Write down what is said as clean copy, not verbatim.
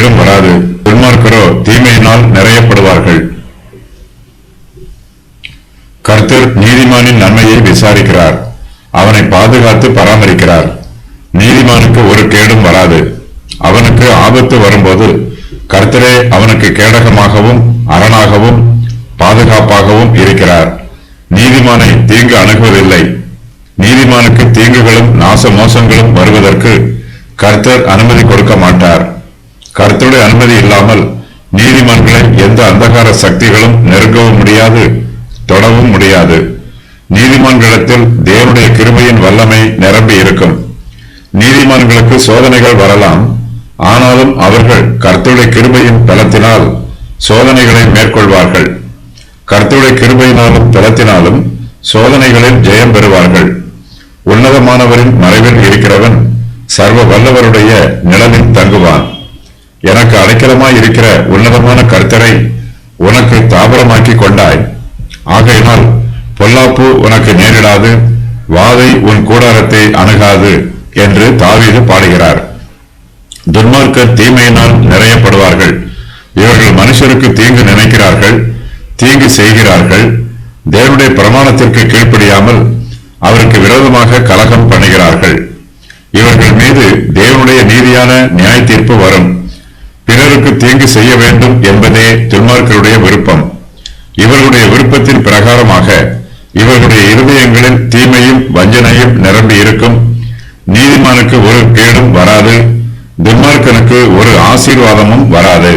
கேடும் வராது. துன்மார்க்கரோ தீமையினால் நிறையப்படுவார்கள். கர்த்தர் நீதிமானின் நன்மையை விசாரிக்கிறார், அவனை பாதுகாத்து பராமரிக்கிறார். நீதிமானுக்கு ஒரு கேடும் வராது. அவனுக்கு ஆபத்து வரும்போது கர்த்தரே அவனுக்கு கேடகமாகவும் அரணாகவும் பாதுகாப்பாகவும் இருக்கிறார். நீதிமானை தீங்கு அணுகுவதில்லை. நீதிமானுக்கு தீங்குகளும் நாச மோசங்களும் வருவதற்கு கர்த்தர் அனுமதி கொடுக்க மாட்டார். கர்த்தருடைய அனுமதி இல்லாமல் நீதிமான்களை எந்த அந்தகார சக்திகளும் நெருங்கவும் முடியாது, தொடவும் முடியாது. நீதிமான்களிடத்தில் தேவனுடைய கிருபையின் வல்லமை நிரம்பி இருக்கும். நீதிமான்களுக்கு சோதனைகள் வரலாம், ஆனாலும் அவர்கள் கர்த்தருடைய கிருபையின் பலத்தினால் சோதனைகளை மேற்கொள்வார்கள். கர்த்தருடைய கிருபையினாலும் பலத்தினாலும் சோதனைகளில் ஜெயம் பெறுவார்கள். உன்னதமானவரின் மறைவில் இருக்கிறவன் சர்வ வல்லவருடைய நிழலில் தங்குவான். எனக்கு அடைக்கலமாய் இருக்கிற உன்னதமான கர்த்தரை உனக்கு தாபரமாக்கி கொண்டாய். ஆகையினால் பொல்லாப்பு உனக்கு நேரிடாது, வாதை உன் கூடாரத்தை அணுகாது என்று தாவீது பாடுகிறார். துன்மார்க்கர் தீமையினால் நிறையப்படுவார்கள். இவர்கள் மனுஷருக்கு தீங்கு நினைக்கிறார்கள், தீங்கு செய்கிறார்கள். தேவனுடைய பிரமாணத்திற்கு கீழ்ப்படியாமல் அவருக்கு விரோதமாக கலகம் பண்ணுகிறார்கள். இவர்கள் மீது தேவனுடைய நீதியான நியாய தீர்ப்பு வரும். பிறருக்கு தீங்கு செய்ய வேண்டும் என்பதே துன்மார்க்கருடைய விருப்பம். இவர்களுடைய விருப்பத்தின் பிரகாரமாக இவர்களுடைய இருதயங்களில் தீமையும் வஞ்சனையும் நிரம்பி இருக்கும். நீதிமானுக்கு ஒரு கேடும் வராது, துன்மார்க்கனுக்கு ஒரு ஆசீர்வாதமும் வராது.